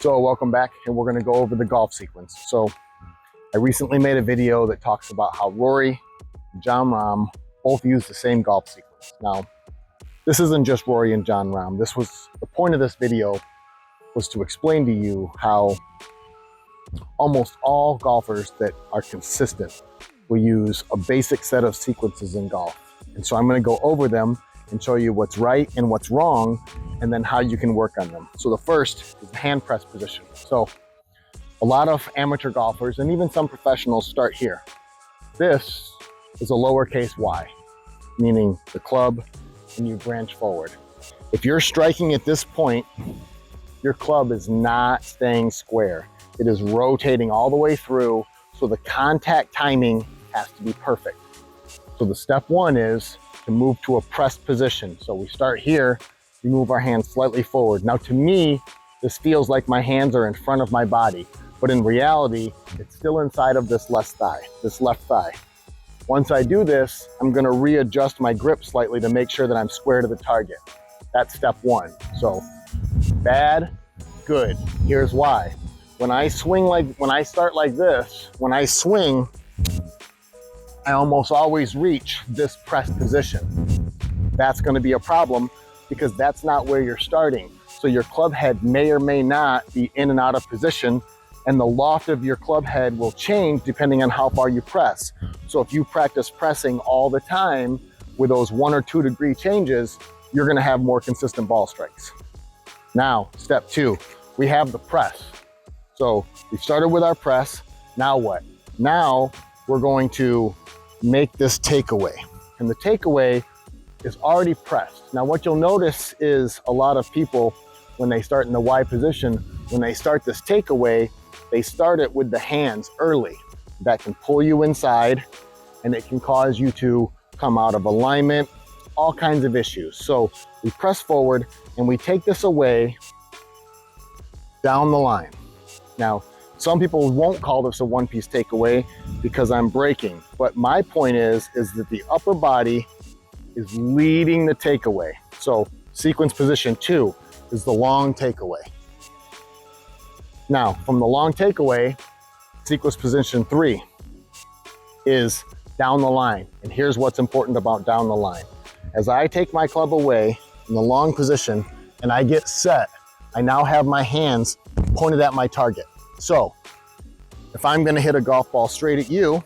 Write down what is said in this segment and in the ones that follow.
So welcome back, and we're going to go over the golf sequence. So I recently made a video that talks about how Rory and Jon Rahm both use the same golf sequence. Now, this isn't just Rory and Jon Rahm. The point of this video was to explain to you how almost all golfers that are consistent will use a basic set of sequences in golf. And so I'm going to go over them and show you what's right and what's wrong, and then how you can work on them. So the first is the hand press position. So a lot of amateur golfers and even some professionals start here. This is a lowercase y, meaning the club, and you branch forward. If you're striking at this point, your club is not staying square. It is rotating all the way through, so the contact timing has to be perfect. So the step one is to move to a pressed position. So we start here, we move our hands slightly forward. Now to me, this feels like my hands are in front of my body, but in reality, it's still inside of this left thigh. Once I do this, I'm gonna readjust my grip slightly to make sure that I'm square to the target. That's step one. So bad, good. Here's why. When I start like this, when I swing, I almost always reach this pressed position. That's going to be a problem because that's not where you're starting. So your club head may or may not be in and out of position, and the loft of your club head will change depending on how far you press. So if you practice pressing all the time with those 1 or 2 degree changes, you're going to have more consistent ball strikes. Now, step two, we have the press. So we started with our press. Now what? Now we're going to make this takeaway, and the takeaway is already pressed. Now what you'll notice is a lot of people, when they start in the Y position, when they start this takeaway, they start it with the hands early. That can pull you inside, and it can cause you to come out of alignment, all kinds of issues. So we press forward and we take this away down the line. Now, some people won't call this a one-piece takeaway because I'm breaking, but my point is that the upper body is leading the takeaway. So sequence position 2 is the long takeaway. Now, from the long takeaway, sequence position 3 is down the line. And here's what's important about down the line. As I take my club away in the long position and I get set, I now have my hands pointed at my target. So if I'm going to hit a golf ball straight at you,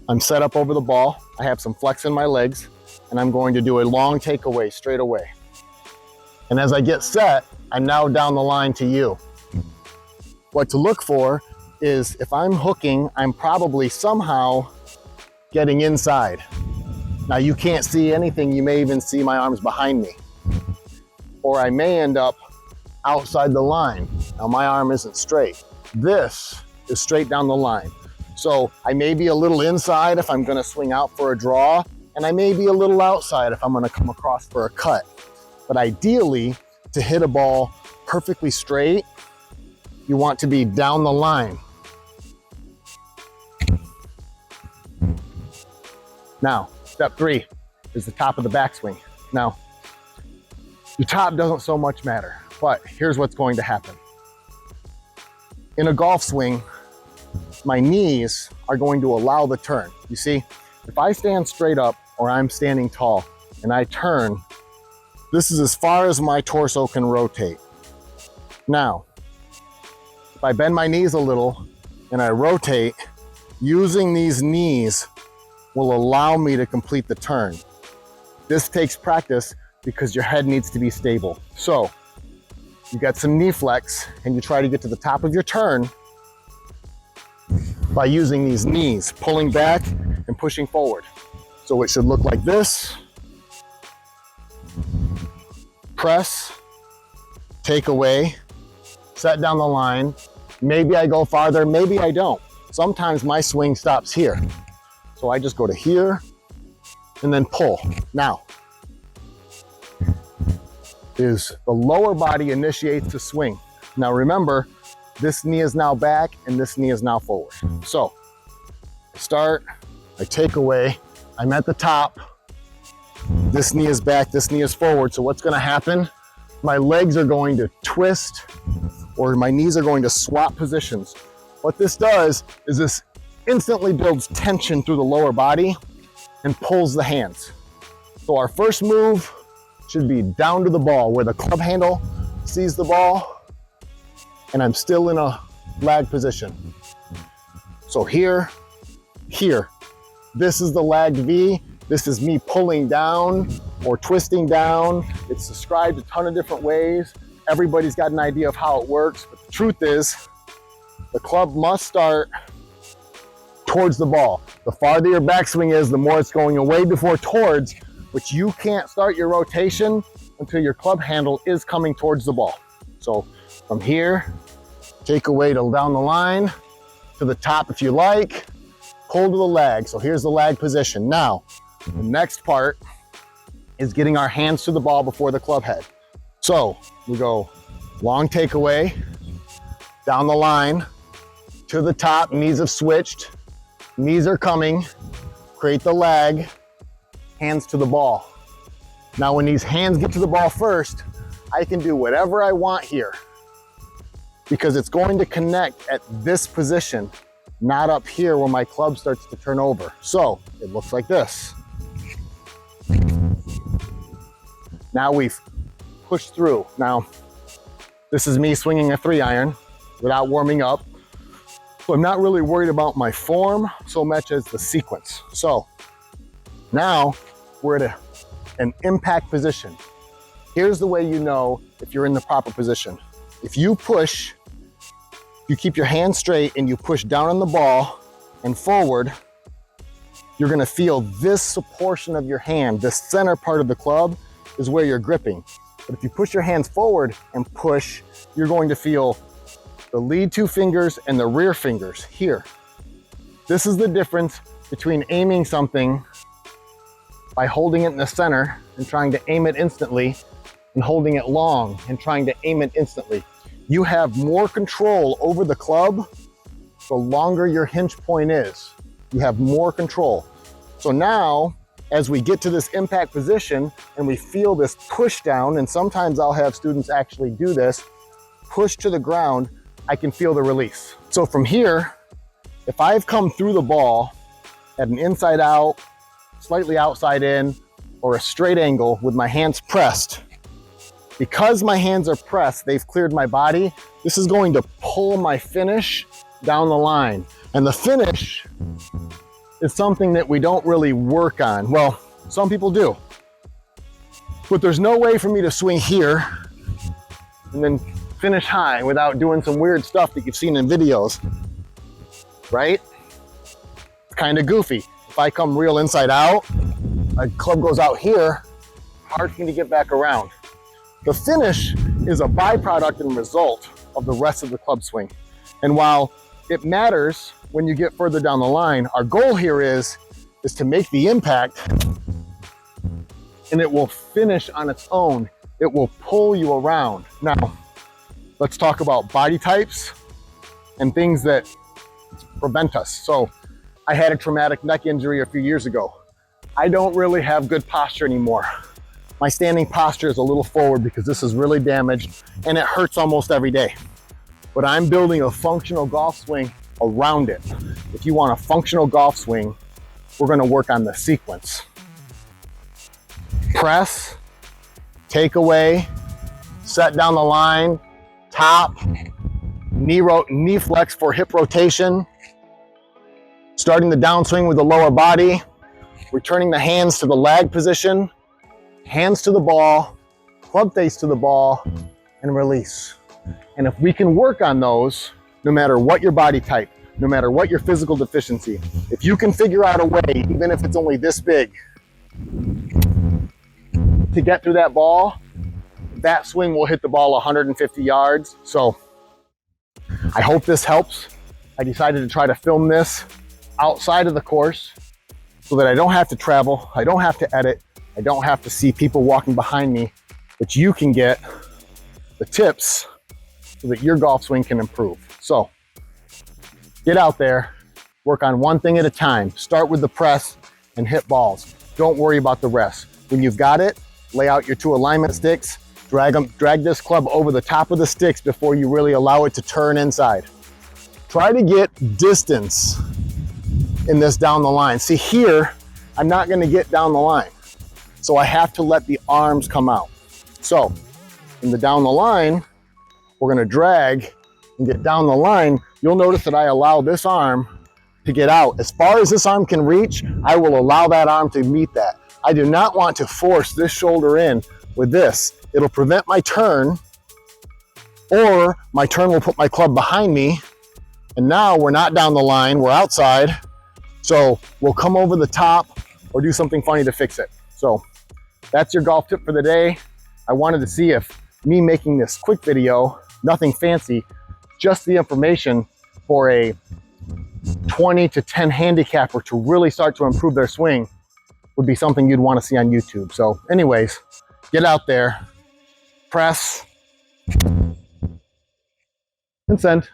I'm set up over the ball, I have some flex in my legs, and I'm going to do a long takeaway straight away. And as I get set, I'm now down the line to you. What to look for is if I'm hooking, I'm probably somehow getting inside. Now you can't see anything, you may even see my arms behind me. Or I may end up outside the line. Now my arm isn't straight. This is straight down the line. So I may be a little inside if I'm gonna swing out for a draw, and I may be a little outside if I'm gonna come across for a cut. But ideally, to hit a ball perfectly straight, you want to be down the line. Now, step 3 is the top of the backswing. Now, the top doesn't so much matter, but here's what's going to happen. In a golf swing, my knees are going to allow the turn. You see, if I stand straight up or I'm standing tall and I turn, this is as far as my torso can rotate. Now, if I bend my knees a little and I rotate, using these knees will allow me to complete the turn. This takes practice because your head needs to be stable. So you got some knee flex and you try to get to the top of your turn by using these knees, pulling back and pushing forward. So it should look like this. Press, take away, set down the line. Maybe I go farther, maybe I don't. Sometimes my swing stops here. So I just go to here and then pull. Now, is the lower body initiates the swing. Now remember, this knee is now back and this knee is now forward. So I start, I take away, I'm at the top, This knee is back, this knee is forward. So what's gonna happen? My legs are going to twist, or my knees are going to swap positions. What this does is this instantly builds tension through the lower body and pulls the hands. So our first move should be down to the ball where the club handle sees the ball and I'm still in a lag position. So here, this is the lagged V. This is me pulling down or twisting down. It's described a ton of different ways. Everybody's got an idea of how it works, but the truth is, the club must start towards the ball. The farther your backswing is, the more it's going away before towards, which you can't start your rotation until your club handle is coming towards the ball. So from here, take away to down the line, to the top if you like, pull to the lag. So here's the lag position. Now, the next part is getting our hands to the ball before the club head. So we go long takeaway, down the line, to the top, knees have switched, knees are coming, create the lag, hands to the ball. Now when these hands get to the ball first, I can do whatever I want here because it's going to connect at this position, not up here where my club starts to turn over. So it looks like this. Now we've pushed through. Now, this is me swinging a 3-iron without warming up. So I'm not really worried about my form so much as the sequence. So now we're at an impact position. Here's the way you know if you're in the proper position. If you push, you keep your hand straight and you push down on the ball and forward, you're gonna feel this portion of your hand, this center part of the club is where you're gripping. But if you push your hands forward and push, you're going to feel the lead 2 fingers and the rear fingers here. This is the difference between aiming something by holding it in the center and trying to aim it instantly and holding it long and trying to aim it instantly. You have more control over the club the longer your hinge point is. You have more control. So now, as we get to this impact position and we feel this push down, and sometimes I'll have students actually do this, push to the ground, I can feel the release. So from here, if I've come through the ball at an inside out, slightly outside in, or a straight angle with my hands pressed, because my hands are pressed, they've cleared my body, this is going to pull my finish down the line. And the finish is something that we don't really work on. Well, some people do. But there's no way for me to swing here and then finish high without doing some weird stuff that you've seen in videos, right? It's kind of goofy. If I come real inside out, my club goes out here, hard for me to get back around. The finish is a byproduct and result of the rest of the club swing. And while it matters when you get further down the line, our goal here is to make the impact and it will finish on its own. It will pull you around. Now, let's talk about body types and things that prevent us. So I had a traumatic neck injury a few years ago. I don't really have good posture anymore. My standing posture is a little forward because this is really damaged and it hurts almost every day. But I'm building a functional golf swing around it. If you want a functional golf swing, we're gonna work on the sequence. Press, take away, set down the line, top, knee flex for hip rotation, starting the downswing with the lower body, returning the hands to the lag position, hands to the ball, club face to the ball, and release. And if we can work on those, no matter what your body type, no matter what your physical deficiency, if you can figure out a way, even if it's only this big, to get through that ball, that swing will hit the ball 150 yards. So I hope this helps. I decided to try to film this outside of the course so that I don't have to travel, I don't have to edit, I don't have to see people walking behind me, but you can get the tips so that your golf swing can improve. So get out there, work on one thing at a time. Start with the press and hit balls. Don't worry about the rest. When you've got it, lay out your 2 alignment sticks, drag this club over the top of the sticks before you really allow it to turn inside. Try to get distance in this down the line. See here, I'm not gonna get down the line. So I have to let the arms come out. So in the down the line, we're gonna drag and get down the line. You'll notice that I allow this arm to get out. As far as this arm can reach, I will allow that arm to meet that. I do not want to force this shoulder in with this. It'll prevent my turn, or my turn will put my club behind me, and now we're not down the line, we're outside. So we'll come over the top or do something funny to fix it. So that's your golf tip for the day. I wanted to see if me making this quick video, nothing fancy, just the information for a 20 to 10 handicapper to really start to improve their swing would be something you'd want to see on YouTube. So anyways, get out there, press, and send.